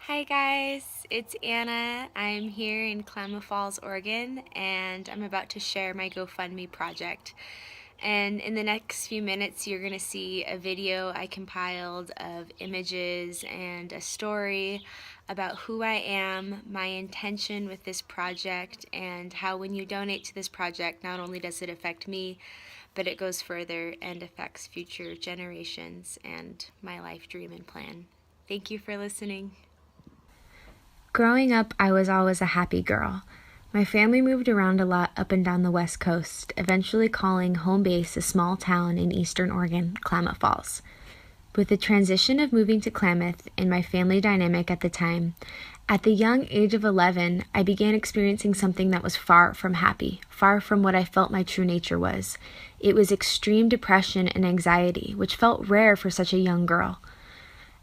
Hi guys, it's Anna. I'm here in Klamath Falls, Oregon, and I'm about to share my GoFundMe project. And in the next few minutes, you're going to see a video I compiled of images and a story about who I am, my intention with this project, and how when you donate to this project, not only does it affect me, but it goes further and affects future generations and my life dream and plan. Thank you for listening. Growing up, I was always a happy girl. My family moved around a lot up and down the West Coast, eventually calling home base a small town in eastern Oregon, Klamath Falls. With the transition of moving to Klamath and my family dynamic at the time, at the young age of 11, I began experiencing something that was far from happy, far from what I felt my true nature was. It was extreme depression and anxiety, which felt rare for such a young girl.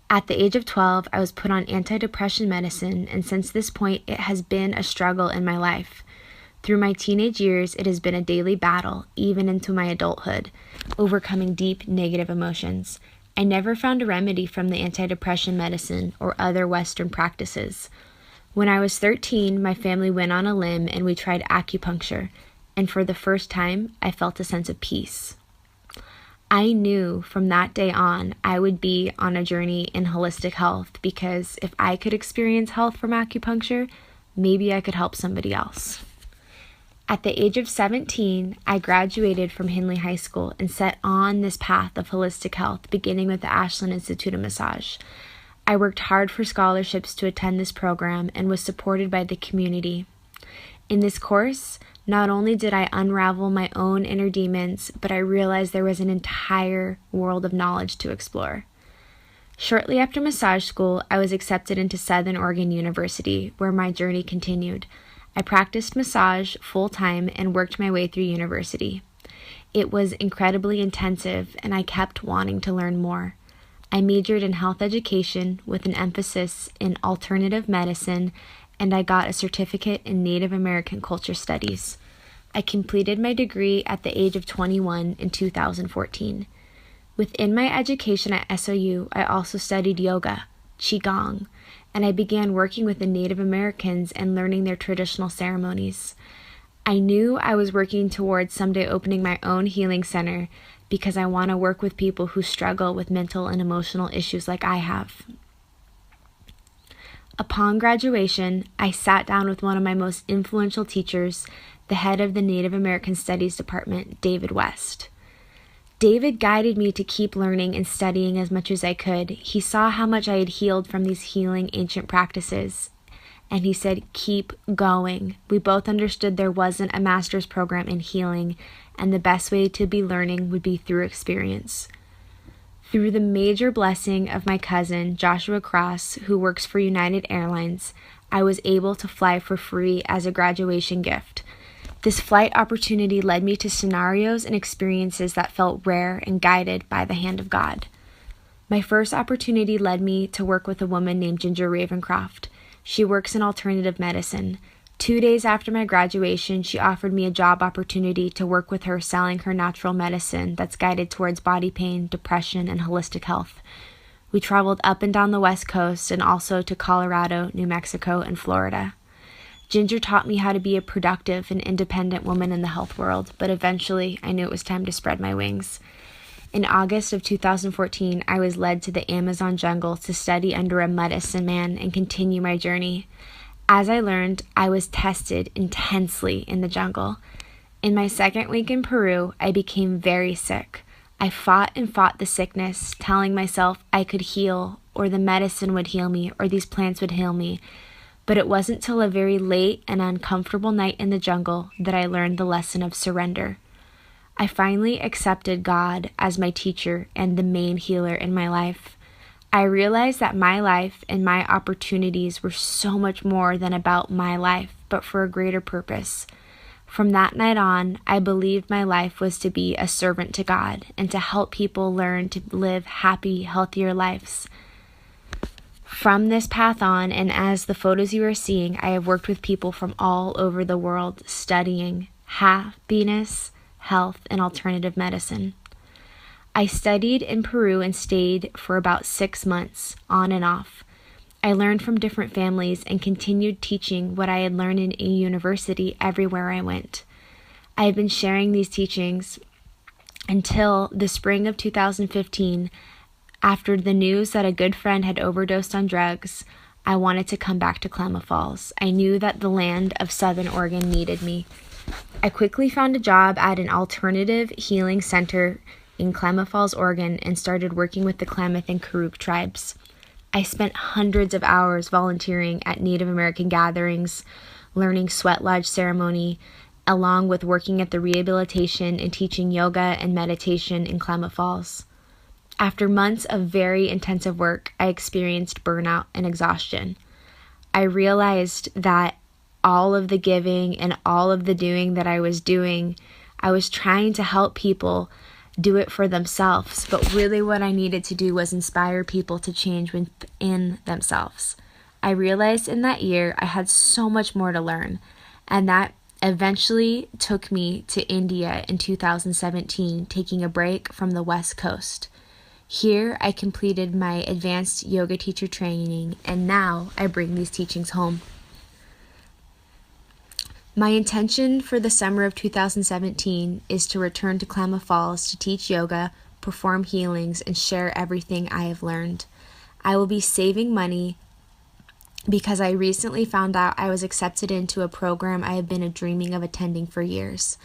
At the age of 12, I was put on antidepressant medicine, and since this point, it has been a struggle in my life. Through my teenage years, it has been a daily battle, even into my adulthood, overcoming deep negative emotions. I never found a remedy from the antidepressant medicine or other Western practices. When I was 13, my family went on a limb and we tried acupuncture, and for the first time, I felt a sense of peace. I knew from that day on I would be on a journey in holistic health because if I could experience health from acupuncture, maybe I could help somebody else. At the age of 17, I graduated from Hindley High School and set on this path of holistic health, beginning with the Ashland Institute of Massage. I worked hard for scholarships to attend this program and was supported by the community. In this course, not only did I unravel my own inner demons, but I realized there was an entire world of knowledge to explore. Shortly after massage school, I was accepted into Southern Oregon University, where my journey continued. I practiced massage full-time and worked my way through university. It was incredibly intensive, and I kept wanting to learn more. I majored in health education with an emphasis in alternative medicine, and I got a certificate in Native American culture studies. I completed my degree at the age of 21 in 2014. Within my education at SOU, I also studied yoga, qigong, and I began working with the Native Americans and learning their traditional ceremonies. I knew I was working towards someday opening my own healing center because I want to work with people who struggle with mental and emotional issues like I have. Upon graduation, I sat down with one of my most influential teachers, the head of the Native American Studies Department, David West. David guided me to keep learning and studying as much as I could. He saw how much I had healed from these healing ancient practices, and he said, keep going. We both understood there wasn't a master's program in healing, and the best way to be learning would be through experience. Through the major blessing of my cousin, Joshua Cross, who works for United Airlines, I was able to fly for free as a graduation gift. This flight opportunity led me to scenarios and experiences that felt rare and guided by the hand of God. My first opportunity led me to work with a woman named Ginger Ravencroft. She works in alternative medicine. 2 days after my graduation, she offered me a job opportunity to work with her selling her natural medicine that's guided towards body pain, depression, and holistic health. We traveled up and down the West Coast and also to Colorado, New Mexico, and Florida. Ginger taught me how to be a productive and independent woman in the health world, but eventually I knew it was time to spread my wings. In August of 2014, I was led to the Amazon jungle to study under a medicine man and continue my journey. As I learned, I was tested intensely in the jungle. In my second week in Peru, I became very sick. I fought the sickness, telling myself I could heal, or the medicine would heal me, or these plants would heal me. But it wasn't till a very late and uncomfortable night in the jungle that I learned the lesson of surrender. I finally accepted God as my teacher and the main healer in my life. I realized that my life and my opportunities were so much more than about my life, but for a greater purpose. From that night on, I believed my life was to be a servant to God and to help people learn to live happy, healthier lives. From this path on, and as the photos you are seeing, I have worked with people from all over the world studying happiness, health, and alternative medicine. I studied in Peru and stayed for about 6 months, on and off. I learned from different families and continued teaching what I had learned in a university everywhere I went. I have been sharing these teachings until the spring of 2015. After the news that a good friend had overdosed on drugs, I wanted to come back to Klamath Falls. I knew that the land of Southern Oregon needed me. I quickly found a job at an alternative healing center in Klamath Falls, Oregon, and started working with the Klamath and Karuk tribes. I spent hundreds of hours volunteering at Native American gatherings, learning sweat lodge ceremony, along with working at the rehabilitation and teaching yoga and meditation in Klamath Falls. After months of very intensive work, I experienced burnout and exhaustion. I realized that all of the giving and all of the doing that I was doing, I was trying to help people do it for themselves, but really what I needed to do was inspire people to change within themselves. I realized in that year I had so much more to learn, and that eventually took me to India in 2017, taking a break from the West Coast. Here, I completed my advanced yoga teacher training, and now I bring these teachings home. My intention for the summer of 2017 is to return to Klamath Falls to teach yoga, perform healings, and share everything I have learned. I will be saving money because I recently found out I was accepted into a program I have been dreaming of attending for years.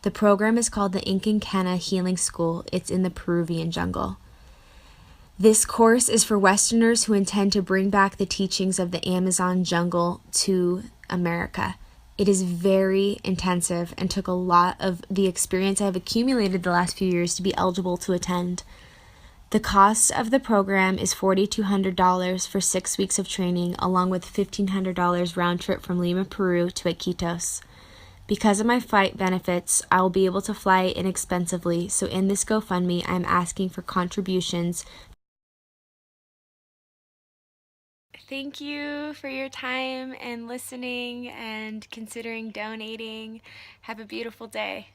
The program is called the Incan Healing School. It's in the Peruvian jungle. This course is for Westerners who intend to bring back the teachings of the Amazon jungle to America. It is very intensive and took a lot of the experience I've accumulated the last few years to be eligible to attend. The cost of the program is $4,200 for 6 weeks of training, along with $1,500 round trip from Lima, Peru to Iquitos. Because of my flight benefits, I will be able to fly inexpensively, so in this GoFundMe, I'm asking for contributions. Thank you for your time and listening and considering donating. Have a beautiful day.